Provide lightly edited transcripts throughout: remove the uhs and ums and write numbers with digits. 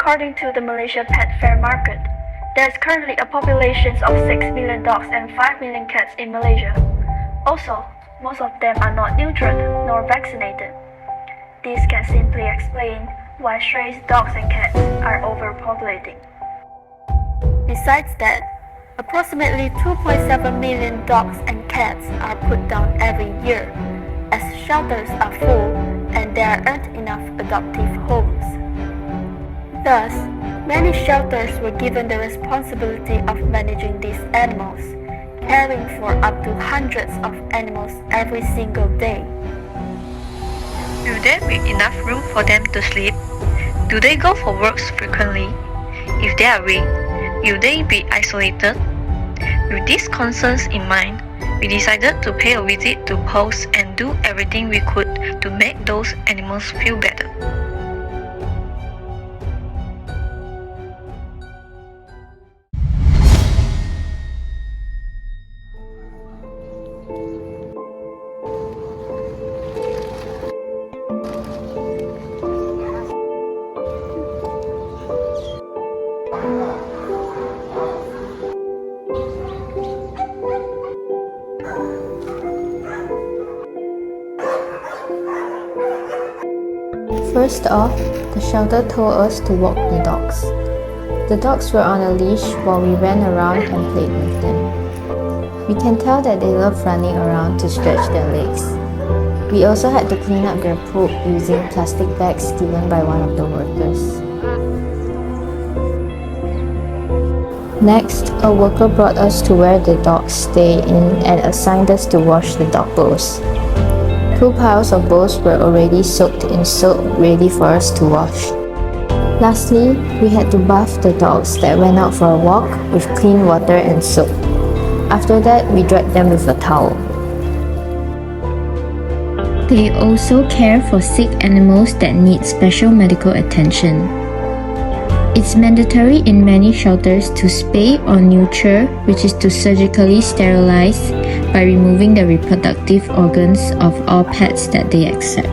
According to the Malaysia Pet Fair Market, there is currently a population of 6 million dogs and 5 million cats in Malaysia. Also, most of them are not neutered nor vaccinated. This can simply explain why stray dogs and cats are overpopulating. Besides that, approximately 2.7 million dogs and cats are put down every year, as shelters are full and there aren't enough adoptive homes. Thus, many shelters were given the responsibility of managing these animals, caring for up to hundreds of animals every single day. Will there be enough room for them to sleep? Do they go for walks frequently? If they are weak, will they be isolated? With these concerns in mind, we decided to pay a visit to PAWS and do everything we could to make those animals feel better. First off, the shelter told us to walk the dogs. The dogs were on a leash while we ran around and played with them. We can tell that they love running around to stretch their legs. We also had to clean up their poop using plastic bags given by one of the workers. Next, a worker brought us to where the dogs stay in and assigned us to wash the dog bowls. 2 piles of bowls were already soaked in soap ready for us to wash. Lastly, we had to bath the dogs that went out for a walk with clean water and soap. After that, we dried them with a towel. They also care for sick animals that need special medical attention. It's mandatory in many shelters to spay or neuter, which is to surgically sterilize by removing the reproductive organs of all pets that they accept.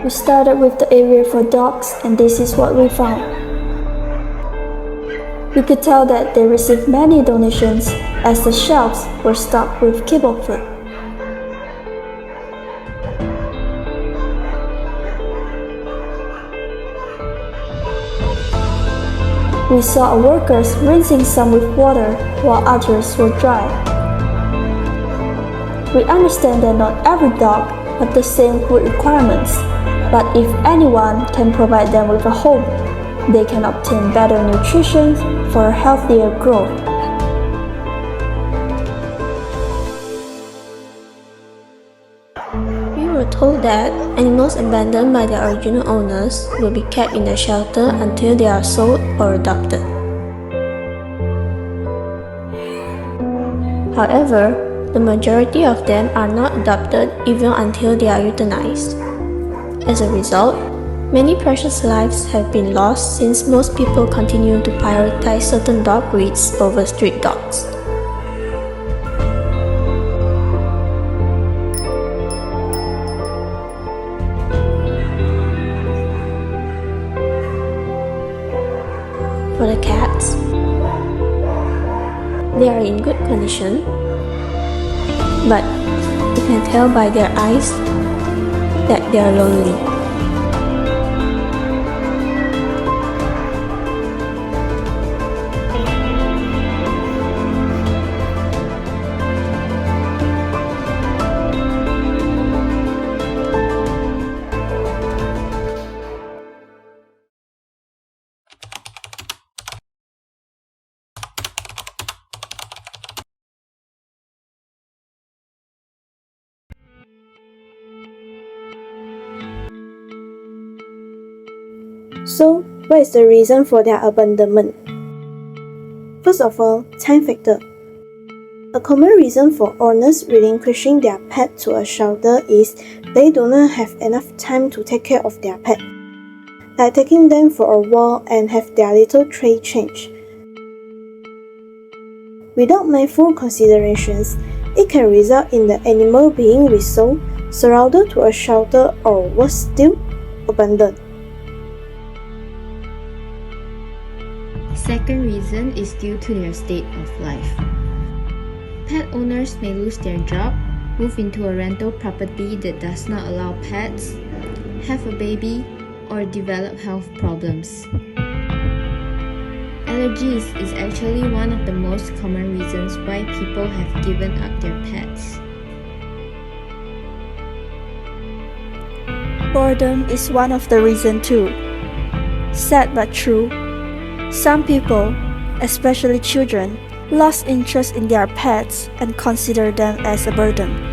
We started with the area for dogs, and this is what we found. We could tell that they received many donations as the shelves were stocked with kibble food. We saw workers rinsing some with water while others were dry. We understand that not every dog have the same food requirements, but if anyone can provide them with a home, they can obtain better nutrition for a healthier growth. We were told that animals abandoned by their original owners will be kept in the shelter until they are sold or adopted. However, the majority of them are not adopted even until they are euthanized. As a result, many precious lives have been lost since most people continue to prioritize certain dog breeds over street dogs. For the cats, they are in good condition, but you can tell by their eyes that they are lonely. So, what is the reason for their abandonment? First of all, time factor. A common reason for owners relinquishing their pet to a shelter is they do not have enough time to take care of their pet. like taking them for a walk and have their little tray changed. Without mindful considerations, it can result in the animal being resold, surrounded to a shelter, or worse still, abandoned. Second reason is due to their state of life. Pet owners may lose their job, move into a rental property that does not allow pets, have a baby, or develop health problems. Allergies is actually one of the most common reasons why people have given up their pets. Boredom is one of the reasons too. Sad but true. Some people, especially children, lost interest in their pets and consider them as a burden.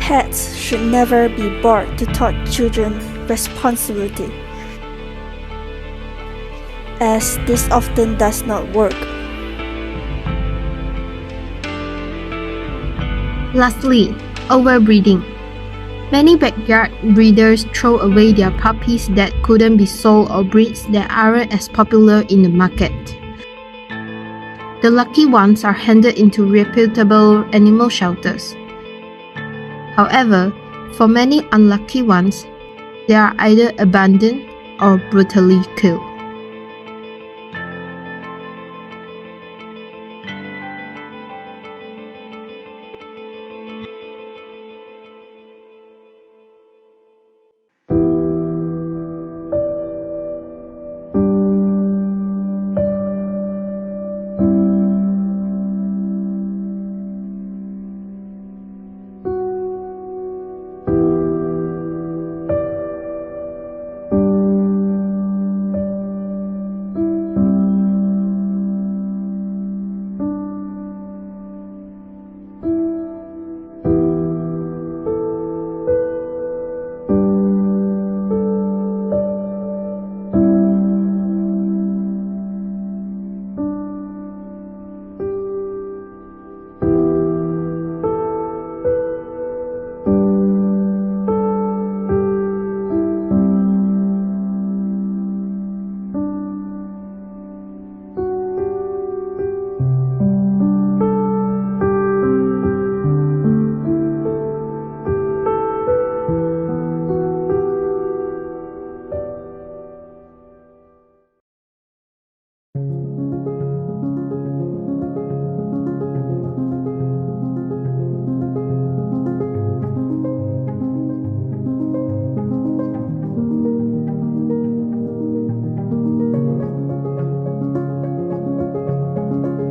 Pets should never be brought to taught children responsibility, as this often does not work. Lastly, overbreeding. Many backyard breeders throw away their puppies that couldn't be sold or breeds that aren't as popular in the market. The lucky ones are handed into reputable animal shelters. However, for many unlucky ones, they are either abandoned or brutally killed.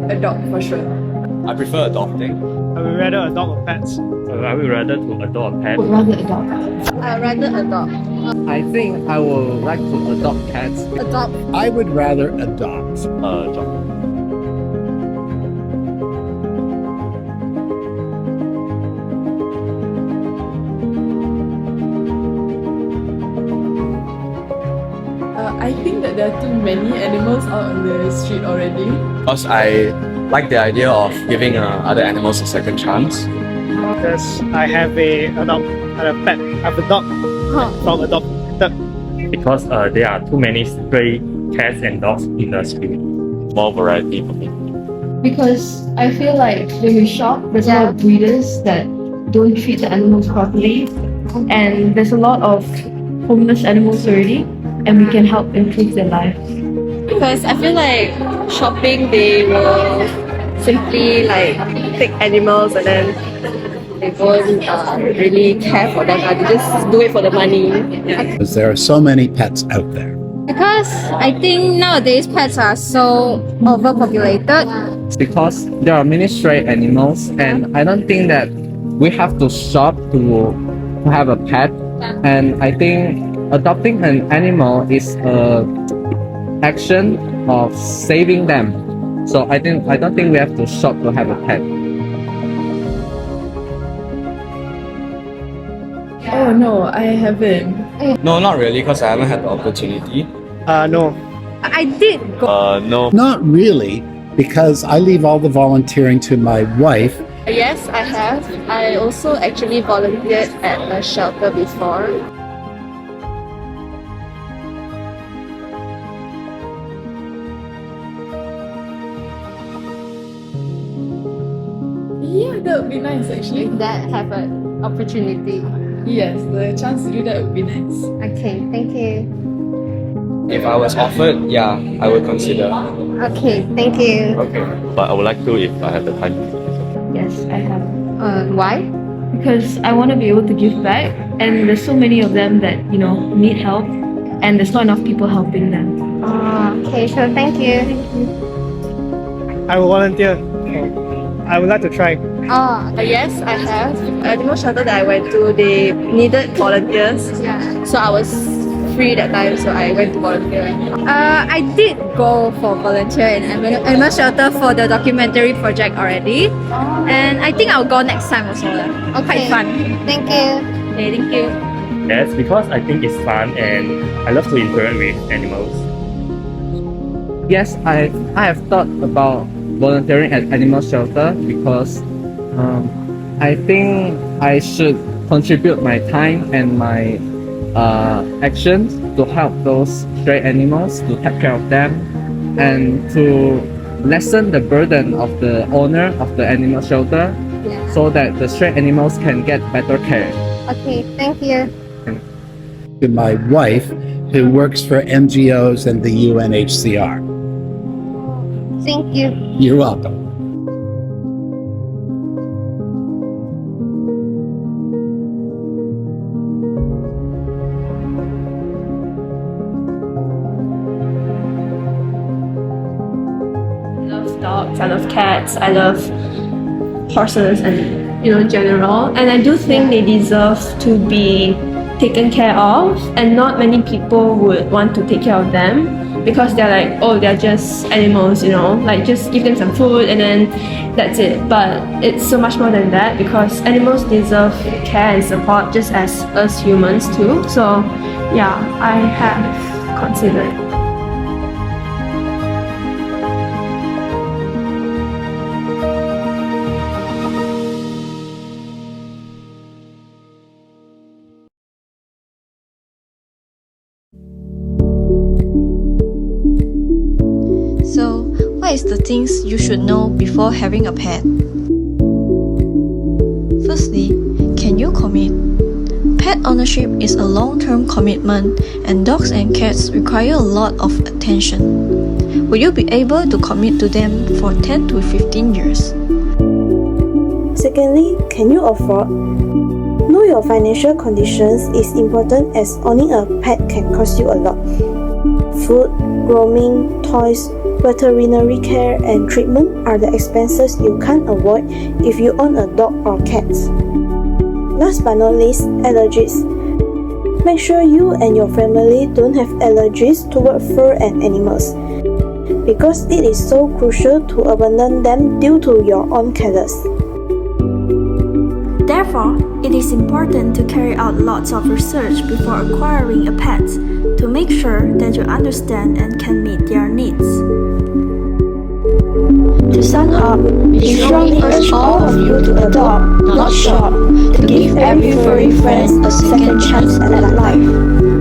Adopt for sure. I prefer adopting. I would rather adopt pets. I would rather to adopt a pet. I'd rather adopt. I think I would like to adopt cats. Adopt. I would rather adopt. Adopt. I think that there are too many animals out on the street already. Because I like the idea of giving other animals a second chance. Because I have a pet. I have a dog from adopted. Because there are too many stray cats and dogs in the street. More variety for me. Because I feel like when we shop, there's a lot of breeders that don't treat the animals properly, and there's a lot of homeless animals already, and we can help improve their lives. Because I feel like shopping, they will simply like take animals and then they won't really care for them. They just do it for the money. Because there are so many pets out there. Because I think nowadays pets are so overpopulated. It's because there are many stray animals, and I don't think that we have to shop to have a pet. And I think adopting an animal is a action of saving them. So I don't think we have to shop to have a pet. Oh no, I haven't. No, not really, because I haven't had the opportunity. No. I did go. No. Not really, because I leave all the volunteering to my wife. Yes, I have. I also actually volunteered at a shelter before. be nice actually. If that have an opportunity. Yes, the chance to do that would be nice. Okay, thank you. If I was offered, yeah, I would consider. Okay, thank you. Okay. But I would like to if I have the time. Yes, I have. Why? Because I want to be able to give back, and there's so many of them that need help, and there's not enough people helping them. Okay, so thank you. I will volunteer. I would like to try. Yes, I have. Animal shelter that I went to, they needed volunteers. Yeah. So I was free that time, so I went to volunteer. I did go for volunteer in animal shelter for the documentary project already, and I think I'll go next time also. Quite fun. Thank you. Okay, thank you. Yes, because I think it's fun and I love to interact with animals. Yes, I have thought about volunteering at animal shelter because I think I should contribute my time and my actions to help those stray animals, to take care of them, and to lessen the burden of the owner of the animal shelter, so that the stray animals can get better care. Okay, thank you. To my wife, who works for NGOs and the UNHCR. Thank you. You're welcome. I love dogs, I love cats, I love horses, and in general. And I do think they deserve to be taken care of, and not many people would want to take care of them because they're like, oh, they're just animals, like just give them some food and then that's it. But it's so much more than that, because animals deserve care and support just as us humans too. So yeah, I have considered. So, what is the things you should know before having a pet? Firstly, can you commit? Pet ownership is a long-term commitment, and dogs and cats require a lot of attention. Will you be able to commit to them for 10 to 15 years? Secondly, can you afford? Know your financial conditions is important, as owning a pet can cost you a lot. Food, grooming, toys, veterinary care and treatment are the expenses you can't avoid if you own a dog or cat. Last but not least, allergies. Make sure you and your family don't have allergies toward fur and animals, because it is so crucial to abandon them due to your own careless. Therefore, it is important to carry out lots of research before acquiring a pet to make sure that you understand and can meet their needs. To sum up, we strongly urge all of you to adopt, not shop, to give every furry friend a second chance at life.